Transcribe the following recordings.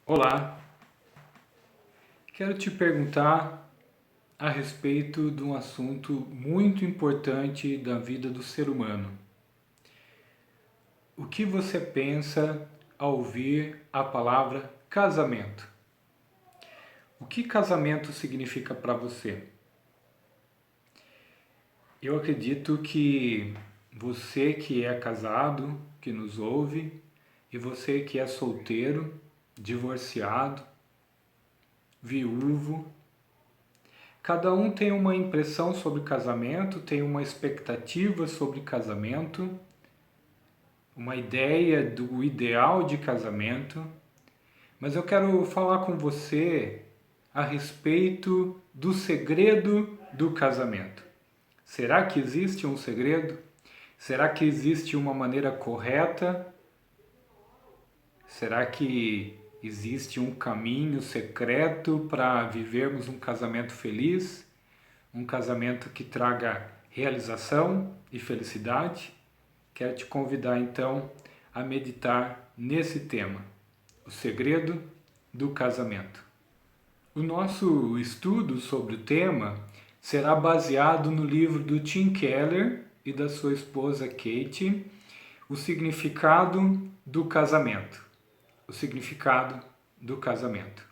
Olá, quero te perguntar a respeito de um assunto muito importante da vida do ser humano. O que você pensa ao ouvir a palavra casamento? O que casamento significa para você? Eu acredito que você que é casado, que nos ouve, e você que é solteiro, divorciado, viúvo, cada um tem uma impressão sobre casamento, tem uma expectativa sobre casamento, uma ideia do ideal de casamento, mas eu quero falar com você a respeito do segredo do casamento. Será que existe um segredo? Será que existe uma maneira correta? Será que existe um caminho secreto para vivermos um casamento feliz? Um casamento que traga realização e felicidade? Quero te convidar então a meditar nesse tema, o segredo do casamento. O nosso estudo sobre o tema será baseado no livro do Tim Keller e da sua esposa Kate, O Significado do Casamento. O significado do casamento.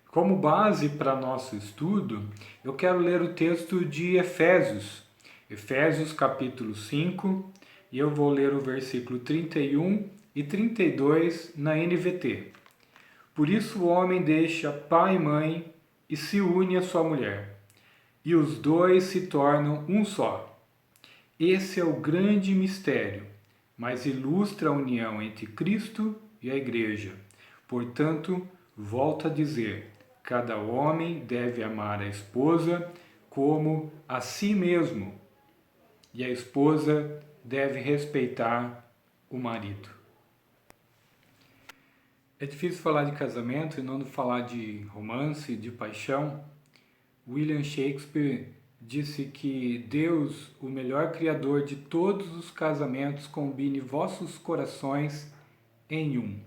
Como base para nosso estudo, eu quero ler o texto de Efésios, Efésios capítulo 5, e eu vou ler o versículo 31 e 32 na NVT. Por isso o homem deixa pai e mãe e se une à sua mulher, e os dois se tornam um só. Esse é o grande mistério, mas ilustra a união entre Cristo e a Igreja. Portanto, volto a dizer, cada homem deve amar a esposa como a si mesmo, e a esposa deve respeitar o marido. É difícil falar de casamento e não falar de romance, de paixão. William Shakespeare disse que Deus, o melhor criador de todos os casamentos, combine vossos corações em um.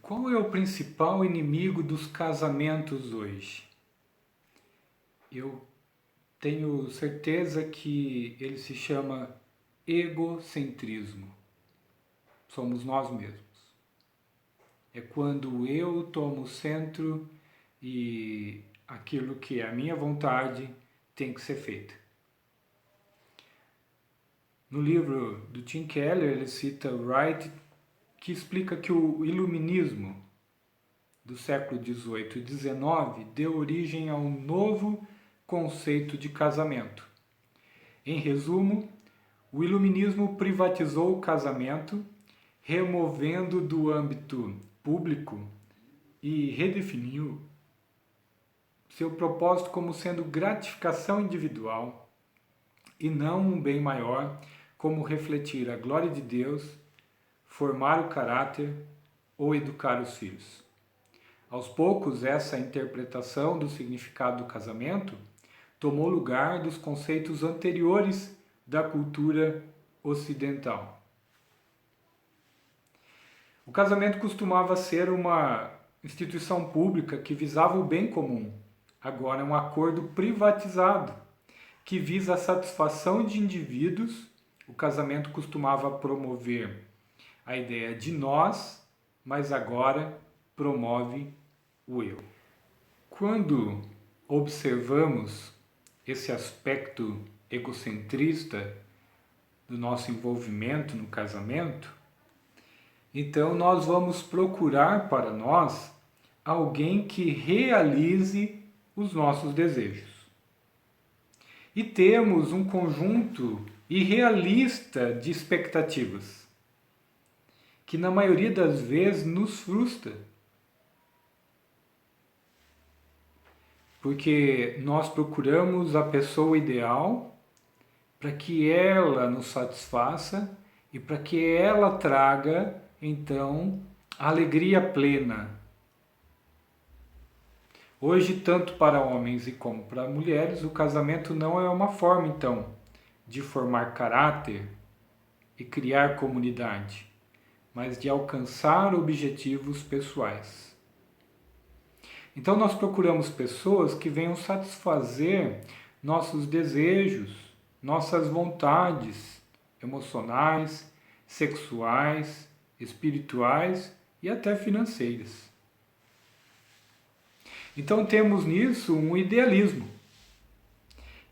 Qual é o principal inimigo dos casamentos hoje? Eu tenho certeza que ele se chama egocentrismo. Somos nós mesmos. É quando eu tomo o centro e aquilo que é a minha vontade tem que ser feito. No livro do Tim Keller, ele cita Wright, que explica que o iluminismo do século XVIII e XIX deu origem a um novo conceito de casamento. Em resumo, o iluminismo privatizou o casamento, removendo do âmbito público e redefiniu seu propósito como sendo gratificação individual e não um bem maior, como refletir a glória de Deus, formar o caráter ou educar os filhos. Aos poucos, essa interpretação do significado do casamento tomou lugar dos conceitos anteriores da cultura ocidental. O casamento costumava ser uma instituição pública que visava o bem comum. Agora é um acordo privatizado que visa a satisfação de indivíduos. O casamento costumava promover a ideia de nós, mas agora promove o eu. Quando observamos esse aspecto egocentrista do nosso envolvimento no casamento, então nós vamos procurar para nós alguém que realize os nossos desejos. E temos um conjunto irrealista de expectativas, que na maioria das vezes nos frustra. Porque nós procuramos a pessoa ideal para que ela nos satisfaça e para que ela traga, então, a alegria plena. Hoje, tanto para homens e como para mulheres, o casamento não é uma forma, então, de formar caráter e criar comunidade, mas de alcançar objetivos pessoais. Então nós procuramos pessoas que venham satisfazer nossos desejos, nossas vontades emocionais, sexuais, espirituais e até financeiras. Então temos nisso um idealismo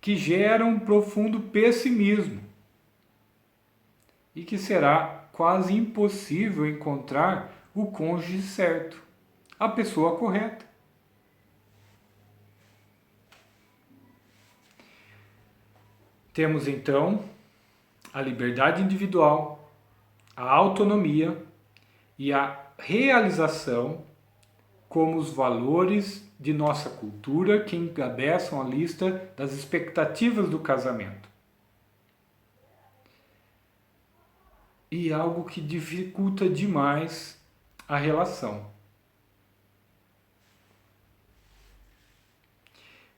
que gera um profundo pessimismo e que será quase impossível encontrar o cônjuge certo, a pessoa correta. Temos então a liberdade individual, a autonomia e a realização como os valores de nossa cultura que encabeçam a lista das expectativas do casamento. E algo que dificulta demais a relação.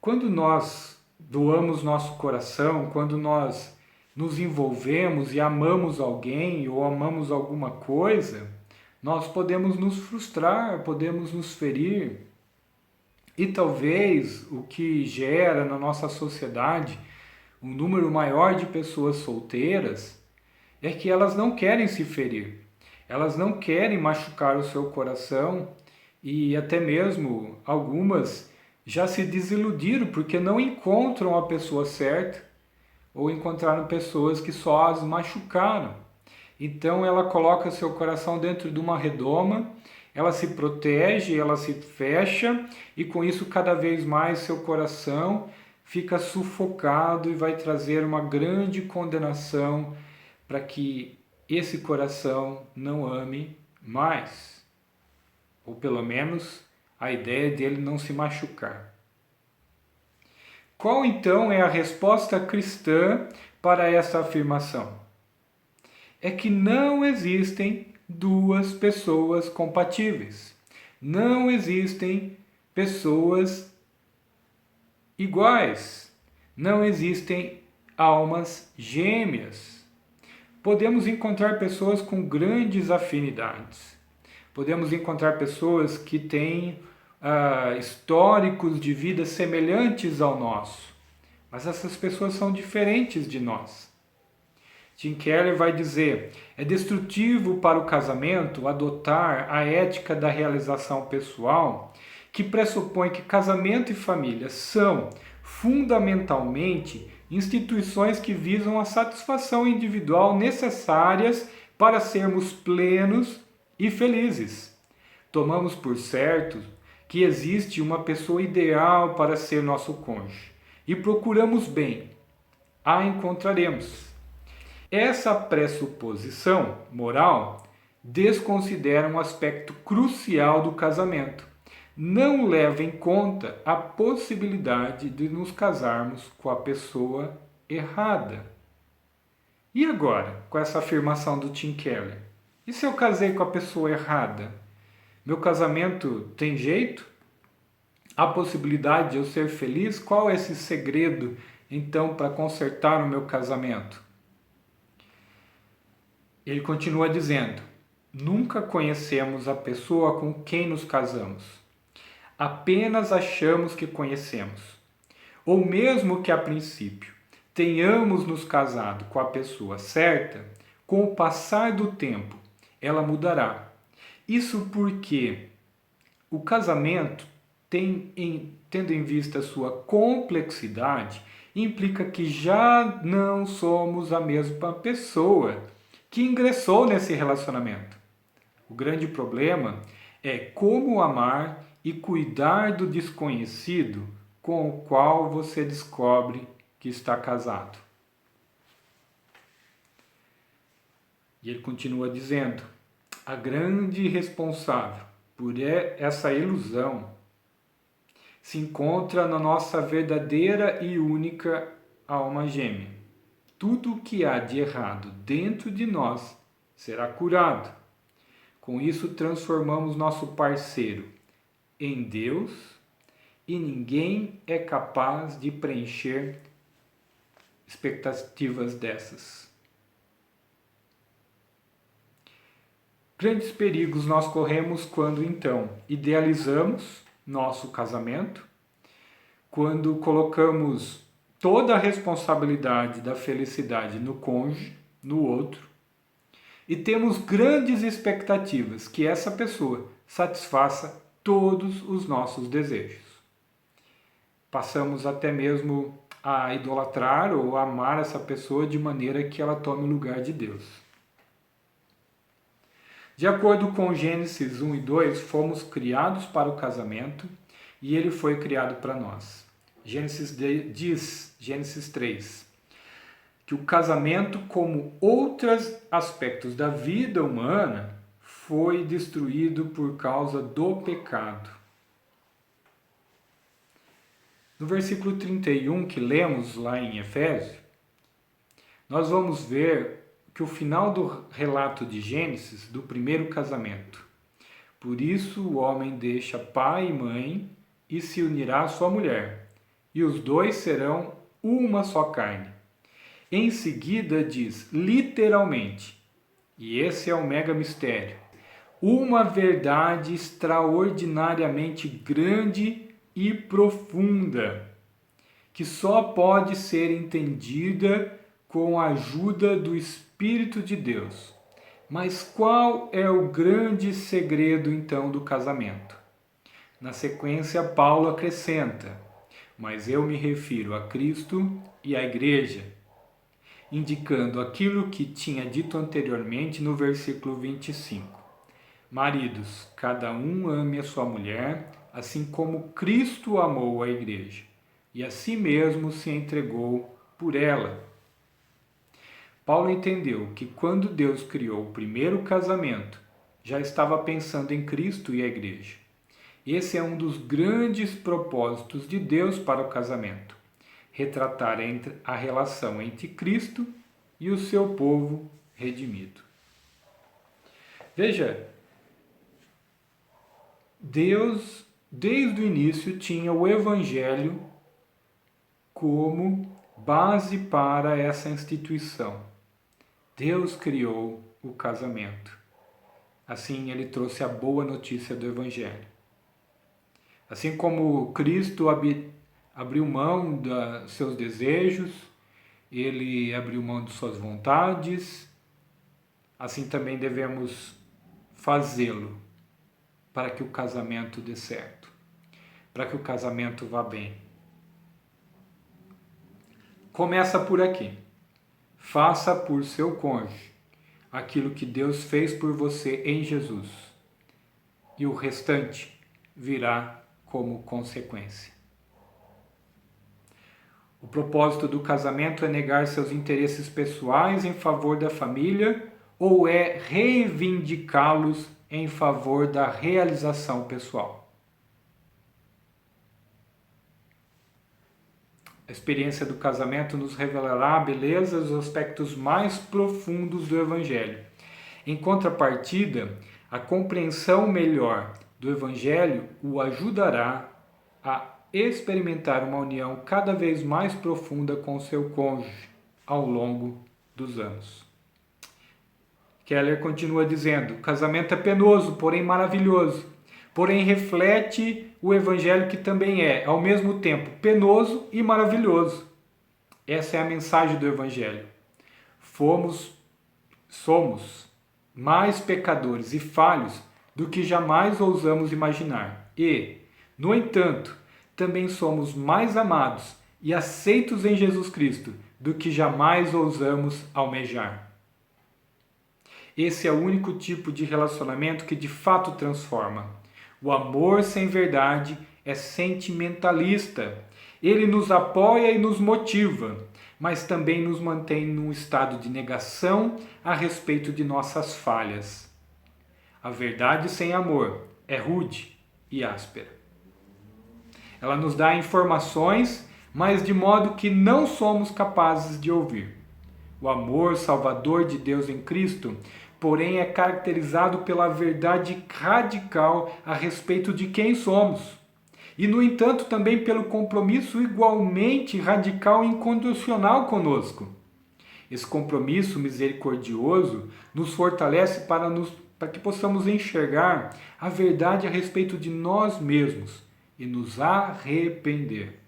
Quando nós doamos nosso coração, quando nós nos envolvemos e amamos alguém ou amamos alguma coisa, nós podemos nos frustrar, podemos nos ferir. E talvez o que gera na nossa sociedade um número maior de pessoas solteiras é que elas não querem se ferir, elas não querem machucar o seu coração e até mesmo algumas já se desiludiram porque não encontram a pessoa certa ou encontraram pessoas que só as machucaram. Então ela coloca seu coração dentro de uma redoma, ela se protege, ela se fecha e com isso cada vez mais seu coração fica sufocado e vai trazer uma grande condenação para que esse coração não ame mais. Ou pelo menos a ideia dele não se machucar. Qual então é a resposta cristã para essa afirmação? É que não existem duas pessoas compatíveis. Não existem pessoas iguais. Não existem almas gêmeas. Podemos encontrar pessoas com grandes afinidades. Podemos encontrar pessoas que têm históricos de vida semelhantes ao nosso. Mas essas pessoas são diferentes de nós. Tim Keller vai dizer: é destrutivo para o casamento adotar a ética da realização pessoal, que pressupõe que casamento e família são, fundamentalmente, instituições que visam a satisfação individual necessárias para sermos plenos e felizes. Tomamos por certo que existe uma pessoa ideal para ser nosso cônjuge e procuramos bem, a encontraremos. Essa pressuposição moral desconsidera um aspecto crucial do casamento. Não leva em conta a possibilidade de nos casarmos com a pessoa errada. E agora, com essa afirmação do Tim Keller? E se eu casei com a pessoa errada? Meu casamento tem jeito? Há possibilidade de eu ser feliz? Qual é esse segredo, então, para consertar o meu casamento? Ele continua dizendo: nunca conhecemos a pessoa com quem nos casamos. Apenas achamos que conhecemos. Ou mesmo que a princípio tenhamos nos casado com a pessoa certa, com o passar do tempo ela mudará. Isso porque o casamento, tendo em vista a sua complexidade, implica que já não somos a mesma pessoa que ingressou nesse relacionamento. O grande problema é como amar e cuidar do desconhecido com o qual você descobre que está casado. E ele continua dizendo: a grande responsável por essa ilusão se encontra na nossa verdadeira e única alma gêmea. Tudo o que há de errado dentro de nós será curado. Com isso, transformamos nosso parceiro em Deus e ninguém é capaz de preencher expectativas dessas. Grandes perigos nós corremos quando, então, idealizamos nosso casamento, quando colocamos toda a responsabilidade da felicidade no cônjuge, no outro, e temos grandes expectativas que essa pessoa satisfaça todos os nossos desejos. Passamos até mesmo a idolatrar ou a amar essa pessoa de maneira que ela tome o lugar de Deus. De acordo com Gênesis 1 e 2, fomos criados para o casamento e ele foi criado para nós. Gênesis 3, que o casamento, como outros aspectos da vida humana, foi destruído por causa do pecado. No versículo 31 que lemos lá em Efésios, nós vamos ver que o final do relato de Gênesis, do primeiro casamento. Por isso o homem deixa pai e mãe e se unirá à sua mulher, e os dois serão uma só carne. Em seguida diz, literalmente, e esse é o mega mistério, uma verdade extraordinariamente grande e profunda, que só pode ser entendida com a ajuda do Espírito de Deus. Mas qual é o grande segredo, então, do casamento? Na sequência, Paulo acrescenta, mas eu me refiro a Cristo e à Igreja, indicando aquilo que tinha dito anteriormente no versículo 25. Maridos, cada um ame a sua mulher, assim como Cristo amou a Igreja, e a si mesmo se entregou por ela. Paulo entendeu que quando Deus criou o primeiro casamento, já estava pensando em Cristo e a Igreja. Esse é um dos grandes propósitos de Deus para o casamento, retratar a relação entre Cristo e o seu povo redimido. Veja, Deus, desde o início, tinha o Evangelho como base para essa instituição. Deus criou o casamento. Assim, ele trouxe a boa notícia do Evangelho. Assim como Cristo abriu mão dos seus desejos, ele abriu mão de suas vontades, assim também devemos fazê-lo para que o casamento dê certo, para que o casamento vá bem. Começa por aqui. Faça por seu cônjuge aquilo que Deus fez por você em Jesus, e o restante virá como consequência. O propósito do casamento é negar seus interesses pessoais em favor da família ou é reivindicá-los em favor da realização pessoal? A experiência do casamento nos revelará a beleza e os aspectos mais profundos do Evangelho. Em contrapartida, a compreensão melhor do Evangelho o ajudará a experimentar uma união cada vez mais profunda com seu cônjuge ao longo dos anos. Keller continua dizendo, o casamento é penoso, porém maravilhoso, porém reflete o Evangelho que também é, ao mesmo tempo, penoso e maravilhoso. Essa é a mensagem do Evangelho. Somos mais pecadores e falhos do que jamais ousamos imaginar. E, no entanto, também somos mais amados e aceitos em Jesus Cristo do que jamais ousamos almejar. Esse é o único tipo de relacionamento que de fato transforma. O amor sem verdade é sentimentalista. Ele nos apoia e nos motiva, mas também nos mantém num estado de negação a respeito de nossas falhas. A verdade sem amor é rude e áspera. Ela nos dá informações, mas de modo que não somos capazes de ouvir. O amor salvador de Deus em Cristo, porém, é caracterizado pela verdade radical a respeito de quem somos. E, no entanto, também pelo compromisso igualmente radical e incondicional conosco. Esse compromisso misericordioso nos fortalece para que possamos enxergar a verdade a respeito de nós mesmos e nos arrepender.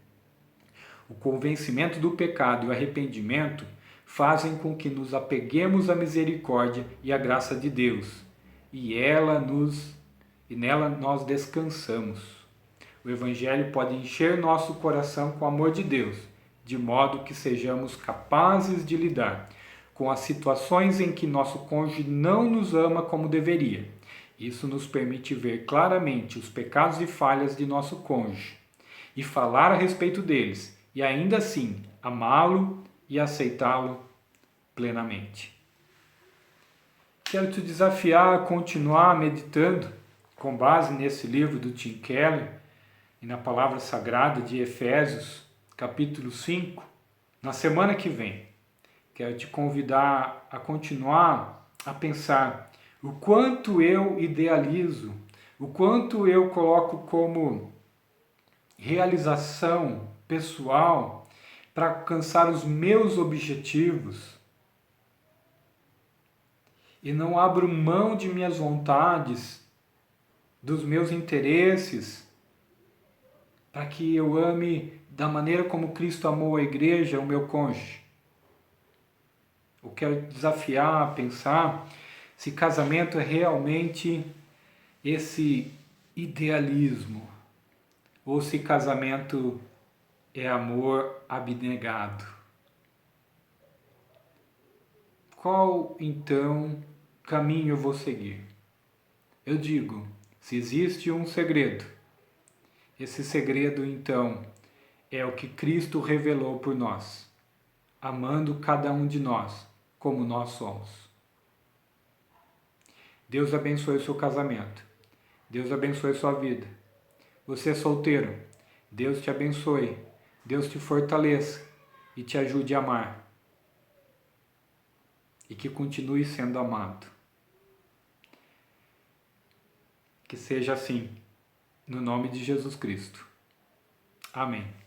O convencimento do pecado e o arrependimento fazem com que nos apeguemos à misericórdia e à graça de Deus, e nela nós descansamos. O Evangelho pode encher nosso coração com o amor de Deus, de modo que sejamos capazes de lidar com as situações em que nosso cônjuge não nos ama como deveria. Isso nos permite ver claramente os pecados e falhas de nosso cônjuge e falar a respeito deles, e ainda assim amá-lo e aceitá-lo plenamente. Quero te desafiar a continuar meditando com base nesse livro do Tim Keller e na palavra sagrada de Efésios, capítulo 5, na semana que vem. Quero te convidar a continuar a pensar o quanto eu idealizo, o quanto eu coloco como realização pessoal para alcançar os meus objetivos e não abro mão de minhas vontades, dos meus interesses, para que eu ame da maneira como Cristo amou a igreja, o meu cônjuge. Eu quero desafiar a pensar se casamento é realmente esse idealismo ou se casamento é amor abnegado. Qual, então, caminho eu vou seguir? Eu digo, se existe um segredo, esse segredo, então, é o que Cristo revelou por nós, amando cada um de nós como nós somos. Deus abençoe o seu casamento. Deus abençoe a sua vida. Você é solteiro. Deus te abençoe. Deus te fortaleça e te ajude a amar. E que continue sendo amado. Que seja assim, no nome de Jesus Cristo. Amém.